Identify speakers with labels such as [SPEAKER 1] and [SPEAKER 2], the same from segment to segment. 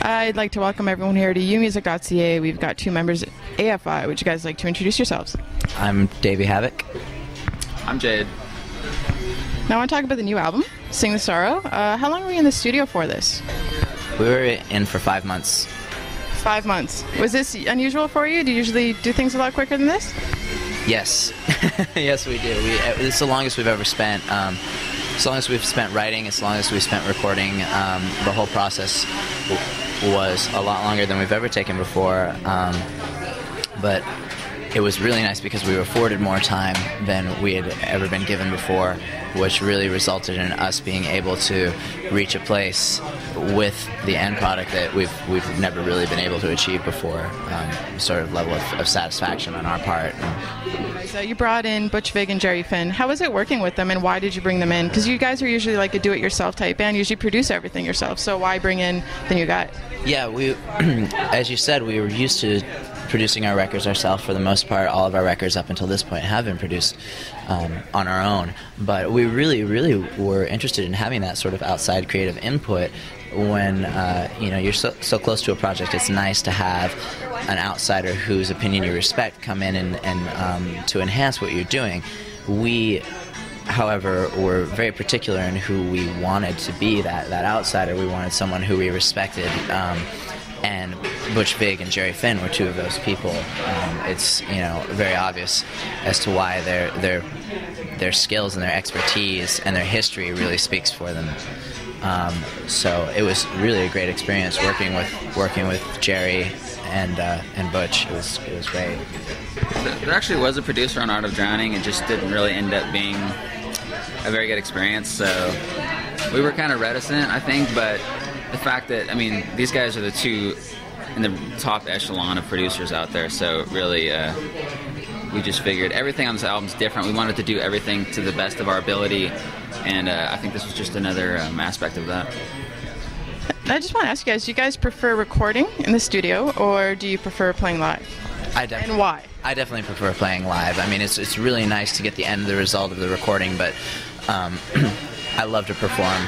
[SPEAKER 1] I'd like to welcome everyone here to umusic.ca. We've got two members at AFI. Would you guys like to introduce yourselves?
[SPEAKER 2] I'm Davey Havok.
[SPEAKER 3] I'm Jade.
[SPEAKER 1] Now I want to talk about the new album, Sing the Sorrow. How long were you in the studio for this?
[SPEAKER 2] We were in for 5 months.
[SPEAKER 1] 5 months. Was this unusual for you? Do you usually do things a lot quicker than this?
[SPEAKER 2] Yes. Yes, we do. It's the longest we've ever spent. As long as we've spent writing, as long as we've spent recording, the whole process was a lot longer than we've ever taken before. But it was really nice because we were afforded more time than we had ever been given before, which really resulted in us being able to reach a place with the end product that we've never really been able to achieve before, sort of level of satisfaction on our part.
[SPEAKER 1] So you brought in Butch Vig and Jerry Finn. How was it working with them, and why did you bring them in? Because you guys are usually like a do-it-yourself type band, usually produce everything yourself, so why bring in the new guy?
[SPEAKER 2] Yeah, as you said, we were used to producing our records ourselves. For the most part, all of our records up until this point have been produced on our own. But we really were interested in having that sort of outside creative input. When you're so close to a project, it's nice to have an outsider whose opinion you respect come in and to enhance what you're doing. We, however, were very particular in who we wanted to be that outsider. We wanted someone who we respected. And Butch Vig and Jerry Finn were two of those people. It's very obvious as to why their skills and their expertise and their history really speaks for them. So it was really a great experience working with Jerry and Butch. It was great.
[SPEAKER 3] There actually was a producer on Art of Drowning. It just didn't really end up being a very good experience. So we were kind of reticent, I think, but the fact that, these guys are the two in the top echelon of producers out there, so really we just figured everything on this album is different. We wanted to do everything to the best of our ability, and I think this was just another aspect of that.
[SPEAKER 1] I just want to ask you guys, do you guys prefer recording in the studio, or do you prefer playing live? And why?
[SPEAKER 2] I definitely prefer playing live. It's really nice to get the end result of the recording, but I love to perform.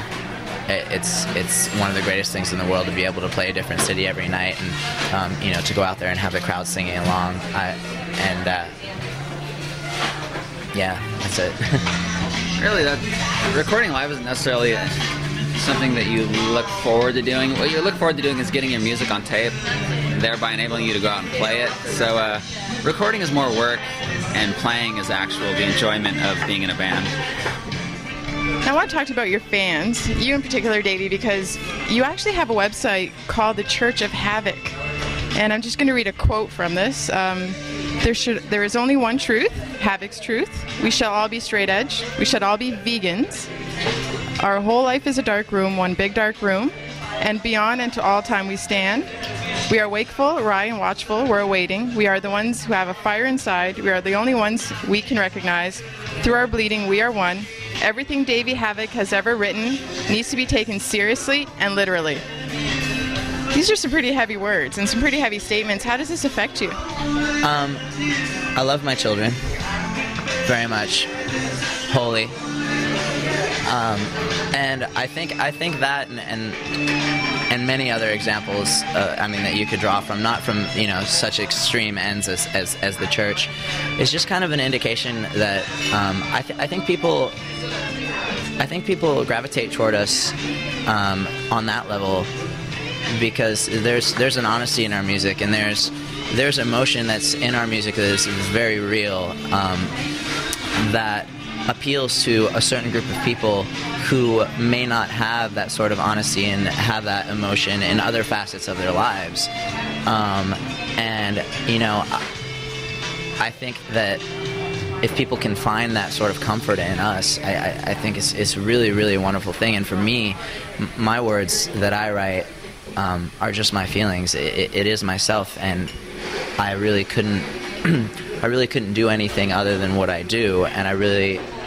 [SPEAKER 2] It's one of the greatest things in the world to be able to play a different city every night, and to go out there and have the crowd singing along. Yeah, that's it.
[SPEAKER 3] Really, recording live isn't necessarily something that you look forward to doing. What you look forward to doing is getting your music on tape, thereby enabling you to go out and play it. So recording is more work, and playing is the enjoyment of being in a band.
[SPEAKER 1] I want to talk to you about your fans, you in particular, Davey, because you actually have a website called the Church of Havok. And I'm just going to read a quote from this. There is only one truth, Havok's truth. We shall all be straight edge. We shall all be vegans. Our whole life is a dark room, one big dark room. And beyond and to all time we stand. We are wakeful, wry, and watchful. We're awaiting. We are the ones who have a fire inside. We are the only ones we can recognize. Through our bleeding, we are one. Everything Davey Havok has ever written needs to be taken seriously and literally. These are some pretty heavy words and some pretty heavy statements. How does this affect you?
[SPEAKER 2] I love my children very much, wholly, and I think that and many other examples, that you could draw from, not from such extreme ends as the church, is just kind of an indication that I think people gravitate toward us on that level because there's an honesty in our music, and there's emotion that's in our music that is very real, that appeals to a certain group of people who may not have that sort of honesty and have that emotion in other facets of their lives. I think that if people can find that sort of comfort in us, I think it's really, really a wonderful thing. And for me, my words that I write are just my feelings. It is myself, and I really couldn't do anything other than what I do. And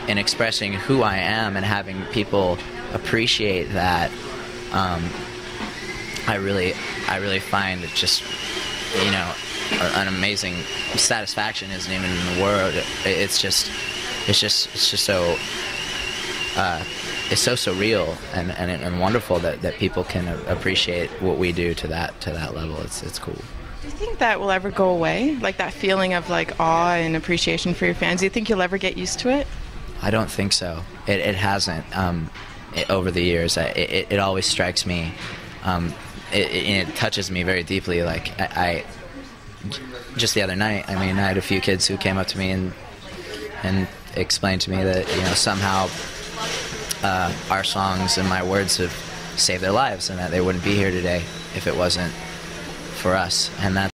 [SPEAKER 2] in expressing who I am and having people appreciate that, I really find it just, an amazing satisfaction isn't even in the word. It's just so is so surreal and wonderful that people can appreciate what we do to that level. It's cool.
[SPEAKER 1] Do you think that will ever go away? Like that feeling of like awe and appreciation for your fans? Do you think you'll ever get used to it?
[SPEAKER 2] I don't think so. It hasn't over the years. It always strikes me. It touches me very deeply. Like I just the other night, I mean, I had a few kids who came up to me and explained to me that, you know, somehow our songs and my words have saved their lives, and that they wouldn't be here today if it wasn't for us. And